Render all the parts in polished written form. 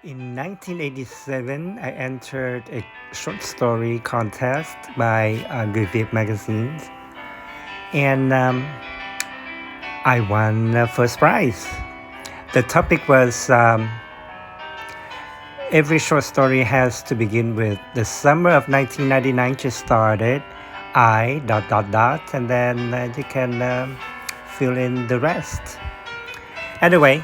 In 1987, I entered a short story contest by Vietnamese magazines, and I won the first prize. The topic was every short story has to begin with the summer of 1999 just started, I dot dot dot, and then you can fill in the rest. Anyway,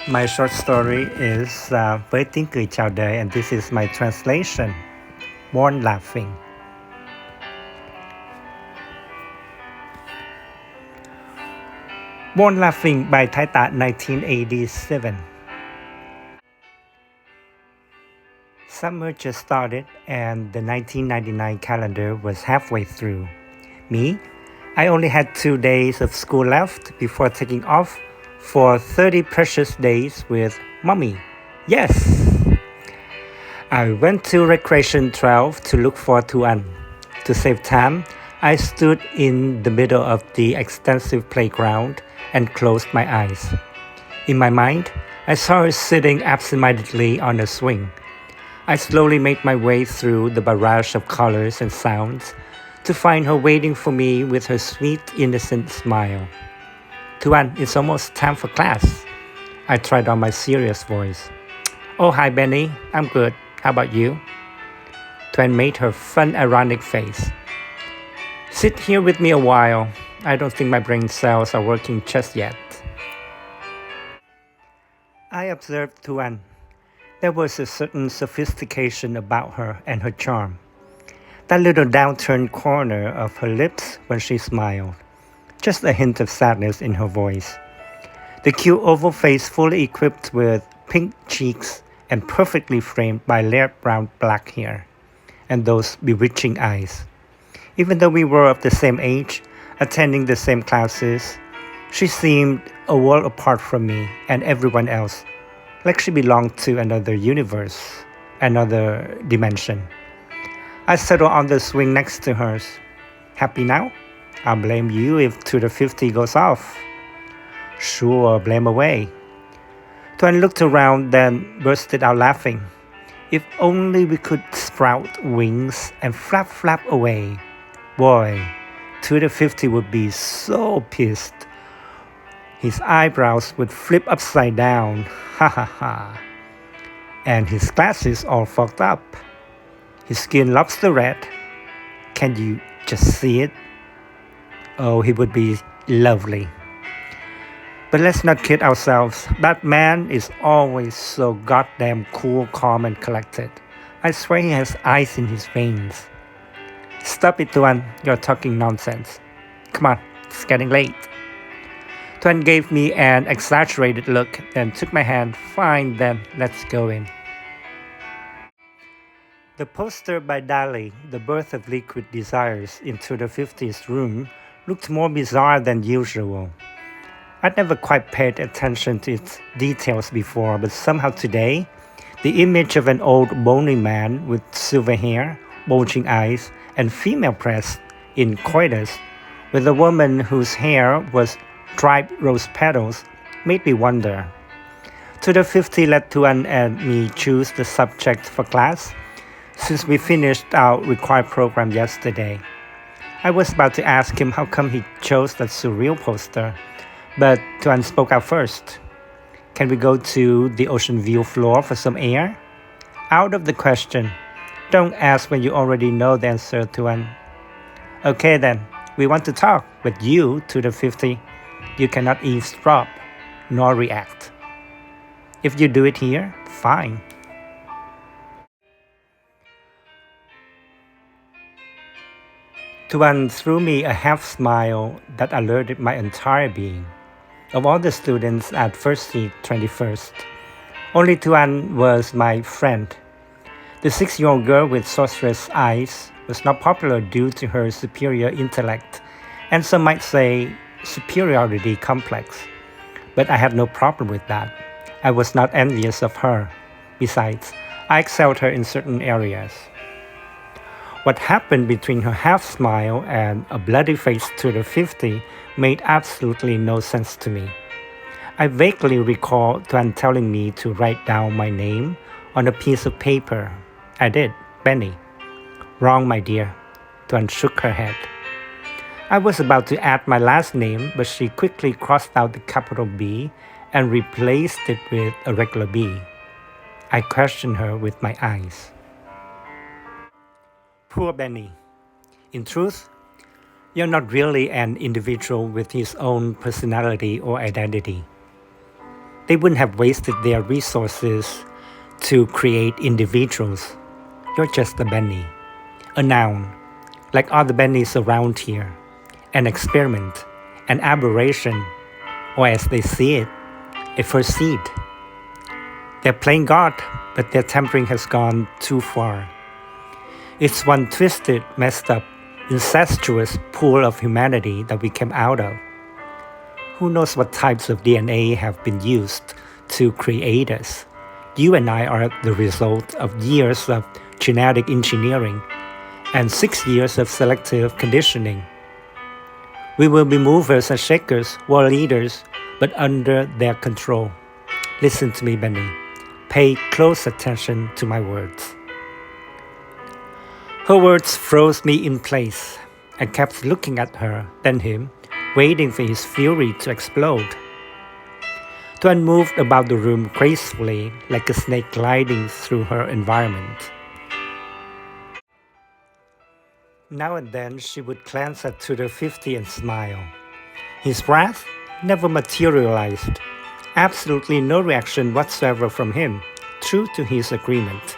my short story is Với tiếng cười chào đời, and this is my translation, Born Laughing. Born Laughing by Thaita, 1987. Summer just started and the 1999 calendar was halfway through. Me, I only had 2 days of school left before taking off for 30 precious days with Mommy. Yes! I went to Recreation 12 to look for Tuan. To save time, I stood in the middle of the extensive playground and closed my eyes. In my mind, I saw her sitting absent-mindedly on a swing. I slowly made my way through the barrage of colors and sounds to find her waiting for me with her sweet, innocent smile. Tuan, it's almost time for class. I tried on my serious voice. Oh, hi, Benny. I'm good. How about you? Tuan made her fun, ironic face. Sit here with me a while. I don't think my brain cells are working just yet. I observed Tuan. There was a certain sophistication about her and her charm. That little downturned corner of her lips when she smiled. Just a hint of sadness in her voice. The cute oval face fully equipped with pink cheeks and perfectly framed by layered brown black hair. And those bewitching eyes. Even though we were of the same age, attending the same classes, she seemed a world apart from me and everyone else, like she belonged to another universe, another dimension. I settled on the swing next to hers. Happy now? I'll blame you if to the 50 goes off. Sure, blame away. Tuan looked around, then bursted out laughing. If only we could sprout wings and flap away. Boy, 250 would be so pissed. His eyebrows would flip upside down, ha ha ha. And his glasses all fogged up. His skin lobster red. Can you just see it? Oh, he would be lovely. But let's not kid ourselves. That man is always so goddamn cool, calm, and collected. I swear he has ice in his veins. Stop it, Tuan. You're talking nonsense. Come on, it's getting late. Tuan gave me an exaggerated look, then took my hand. Fine then, let's go in. The poster by Dali, The Birth of Liquid Desires, into the 50s room looked more bizarre than usual. I'd never quite paid attention to its details before, but somehow today, the image of an old bony man with silver hair, bulging eyes, and female breasts in coitus, with a woman whose hair was dried rose petals, made me wonder. To the 50 let Tuan and me choose the subject for class, since we finished our required program yesterday. I was about to ask him how come he chose that surreal poster, but Tuan spoke out first. Can we go to the ocean view floor for some air? Out of the question. Don't ask when you already know the answer, Tuan. Okay then, we want to talk, but you, to the 50, you cannot eavesdrop, nor react. If you do it here, fine. Tuan threw me a half-smile that alerted my entire being. Of all the students at first seat 21st, only Tuan was my friend. The 6-year-old girl with sorceress eyes was not popular due to her superior intellect, and some might say superiority complex. But I had no problem with that. I was not envious of her. Besides, I excelled her in certain areas. What happened between her half-smile and a bloody face to the 50 made absolutely no sense to me. I vaguely recall Tuan telling me to write down my name on a piece of paper. I did, Benny. Wrong, my dear. Tuan shook her head. I was about to add my last name, but she quickly crossed out the capital B and replaced it with a regular B. I questioned her with my eyes. Poor Benny. In truth, you're not really an individual with his own personality or identity. They wouldn't have wasted their resources to create individuals. You're just a Benny, a noun, like other Bennies around here, an experiment, an aberration, or as they see it, a first seed. They're playing God, but their tampering has gone too far. It's one twisted, messed up, incestuous pool of humanity that we came out of. Who knows what types of DNA have been used to create us? You and I are the result of years of genetic engineering and 6 years of selective conditioning. We will be movers and shakers, world leaders, but under their control. Listen to me, Benny. Pay close attention to my words. Her words froze me in place. I kept looking at her, then him, waiting for his fury to explode. Tuan moved about the room gracefully, like a snake gliding through her environment. Now and then she would glance at Tudor 50 and smile. His wrath never materialized. Absolutely no reaction whatsoever from him, true to his agreement.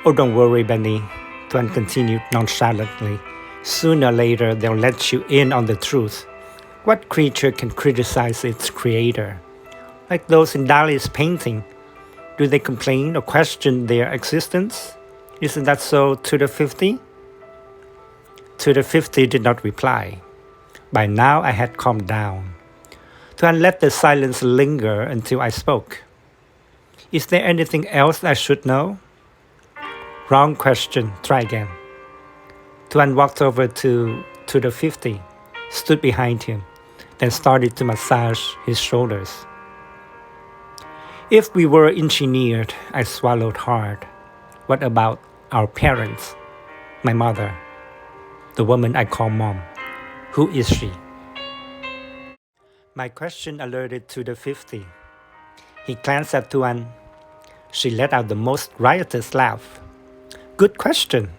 Oh, don't worry, Benny, Tuan continued nonchalantly. Sooner or later, they'll let you in on the truth. What creature can criticize its creator? Like those in Dali's painting. Do they complain or question their existence? Isn't that so, Tudor 50? Tudor 50 did not reply. By now, I had calmed down. Tuan let the silence linger until I spoke. Is there anything else I should know? Wrong question. Try again. Tuan walked over to the 50, stood behind him, then started to massage his shoulders. If we were engineered, I swallowed hard. What about our parents? My mother, the woman I call Mom. Who is she? My question alerted to the 50. He glanced at Tuan. She let out the most riotous laugh. Good question.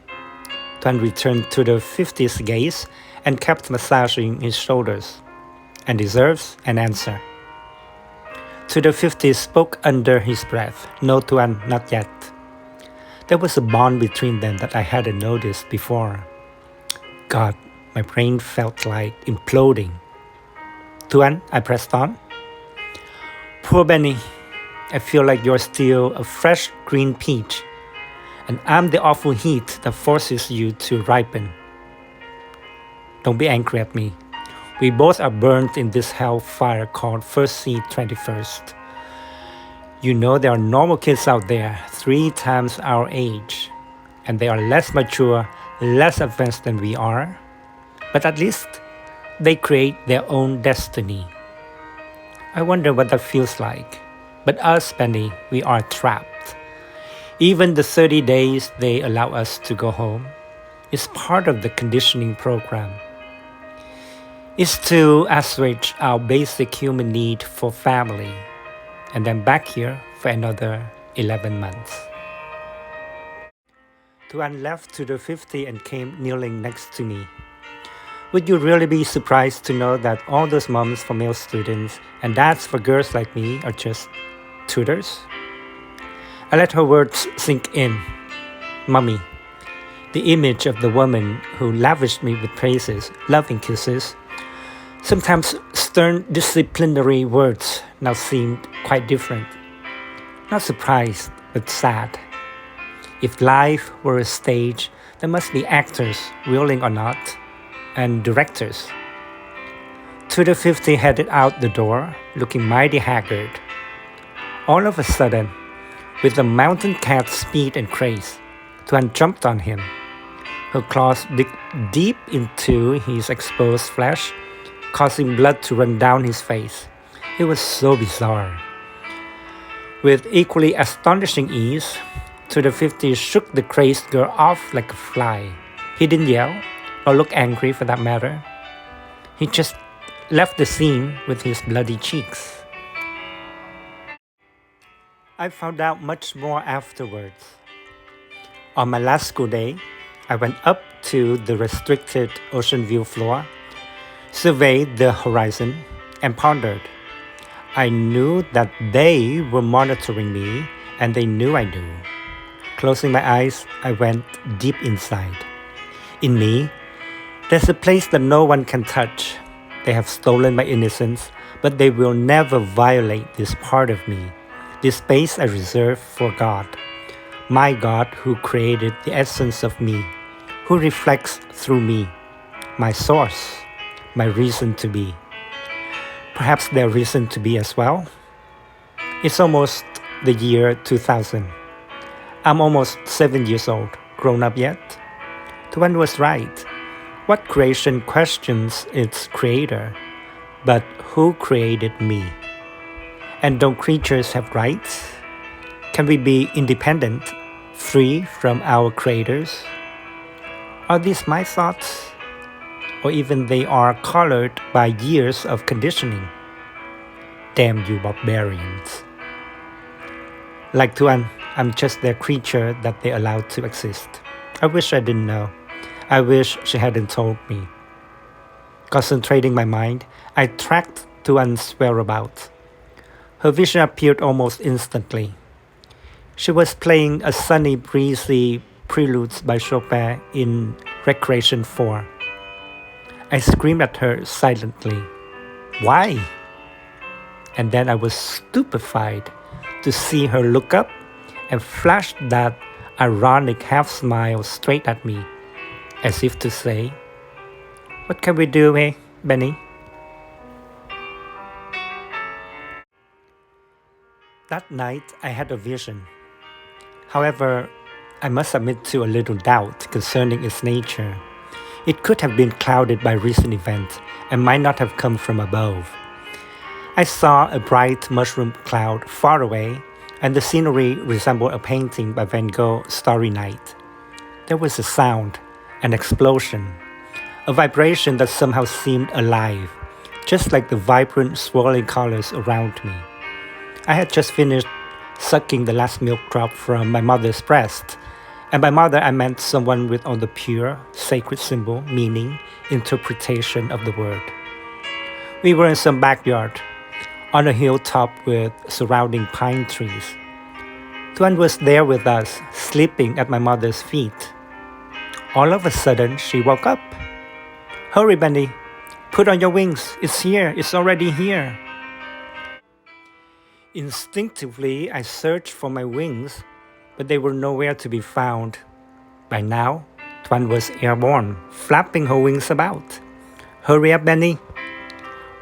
Tuan returned to the 50's gaze and kept massaging his shoulders, and deserves an answer. To the 50 spoke under his breath. No, Tuan, not yet. There was a bond between them that I hadn't noticed before. God, my brain felt like imploding. Tuan, I pressed on. Poor Benny, I feel like you're still a fresh green peach, and I'm the awful heat that forces you to ripen. Don't be angry at me. We both are burnt in this hellfire called First Seed 21st. You know there are normal kids out there 3 times our age, and they are less mature, less advanced than we are, but at least they create their own destiny. I wonder what that feels like. But us, Benny, we are trapped. Even the 30 days they allow us to go home is part of the conditioning program. It's to assuage our basic human need for family, and then back here for another 11 months. Tuan left to the 50 and came kneeling next to me. Would you really be surprised to know that all those moms for male students and dads for girls like me are just tutors? I let her words sink in. Mummy, the image of the woman who lavished me with praises, loving kisses, sometimes stern disciplinary words now seemed quite different. Not surprised, but sad. If life were a stage, there must be actors, willing or not, and directors. To the 50 headed out the door, looking mighty haggard. All of a sudden, with the mountain cat's speed and grace, Tuan jumped on him. Her claws dig deep into his exposed flesh, causing blood to run down his face. It was so bizarre. With equally astonishing ease, to the 50s shook the crazed girl off like a fly. He didn't yell, or look angry for that matter. He just left the scene with his bloody cheeks. I found out much more afterwards. On my last school day, I went up to the restricted ocean view floor, surveyed the horizon, and pondered. I knew that they were monitoring me, and they knew I knew. Closing my eyes, I went deep inside. In me, there's a place that no one can touch. They have stolen my innocence, but they will never violate this part of me, this space I reserve for God. My God who created the essence of me, who reflects through me, my source, my reason to be. Perhaps their reason to be as well. It's almost the year 2000. I'm almost 7 years old, grown up yet? Tuan was right. What creation questions its creator? But who created me? And don't creatures have rights? Can we be independent, free from our creators? Are these my thoughts? Or even they are colored by years of conditioning? Damn you barbarians. Like Tuan, I'm just their creature that they allowed to exist. I wish I didn't know. I wish she hadn't told me. Concentrating my mind, I tracked Tuan's whereabouts. Her vision appeared almost instantly. She was playing a sunny, breezy preludes by Chopin in Recreation 4. I screamed at her silently. Why? And then I was stupefied to see her look up and flash that ironic half smile straight at me, as if to say, "What can we do, eh, Benny?" That night, I had a vision. However, I must admit to a little doubt concerning its nature. It could have been clouded by recent events and might not have come from above. I saw a bright mushroom cloud far away, and the scenery resembled a painting by Van Gogh, Starry Night. There was a sound, an explosion, a vibration that somehow seemed alive, just like the vibrant swirling colors around me. I had just finished sucking the last milk drop from my mother's breast, and by mother I meant someone with all the pure, sacred symbol, meaning, interpretation of the word. We were in some backyard, on a hilltop with surrounding pine trees. Tuan was there with us, sleeping at my mother's feet. All of a sudden, she woke up. "Hurry, Benny. Put on your wings. It's here. It's already here." Instinctively, I searched for my wings, but they were nowhere to be found. By now, Tuan was airborne, flapping her wings about. "Hurry up, Benny."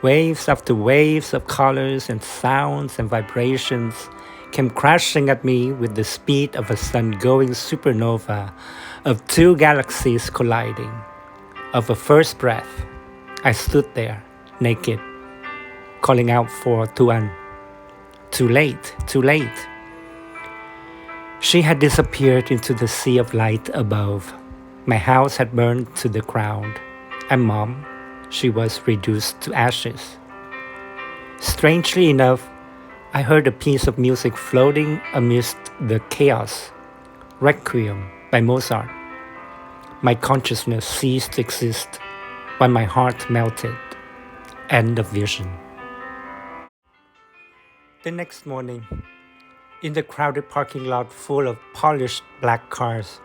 Waves after waves of colors and sounds and vibrations came crashing at me with the speed of a sun-going supernova, of two galaxies colliding. Of a first breath, I stood there, naked, calling out for Tuan. Too late, too late. She had disappeared into the sea of light above. My house had burned to the ground, and Mom, she was reduced to ashes. Strangely enough, I heard a piece of music floating amidst the chaos, Requiem by Mozart. My consciousness ceased to exist when my heart melted. End of vision. The next morning, in the crowded parking lot full of polished black cars,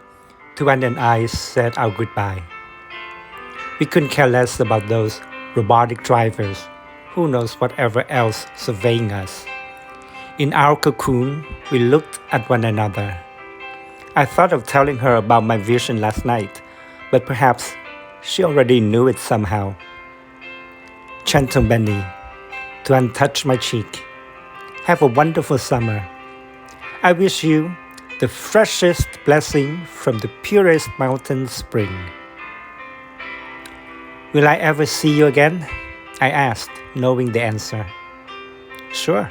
Tuan and I said our goodbye. We couldn't care less about those robotic drivers, who knows whatever else surveying us. In our cocoon, we looked at one another. I thought of telling her about my vision last night, but perhaps she already knew it somehow. "Gentle Benny," Tuan touched my cheek. "Have a wonderful summer. I wish you the freshest blessing from the purest mountain spring." "Will I ever see you again?" I asked, knowing the answer. "Sure,"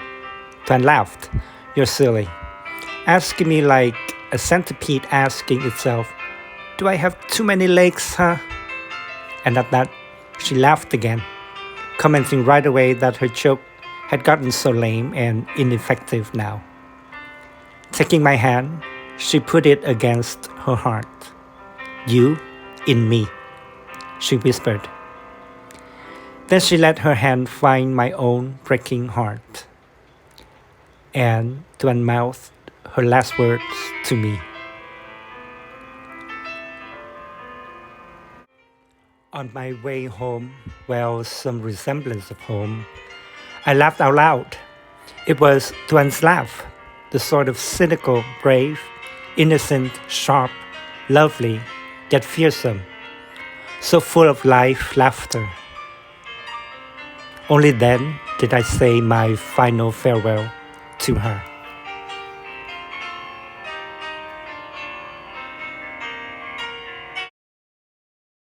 Tuan laughed, You're silly. Asking me like a centipede asking itself, do I have too many legs, huh? And at that, she laughed again, commenting right away that her joke had gotten so lame and ineffective now. Taking my hand, she put it against her heart. You in me, she whispered. Then she let her hand find my own breaking heart and to unmouth her last words to me. On my way home, well, some resemblance of home, I laughed out loud. It was Tuan's laugh, the sort of cynical, brave, innocent, sharp, lovely, yet fearsome, so full of life laughter. Only then did I say my final farewell to her.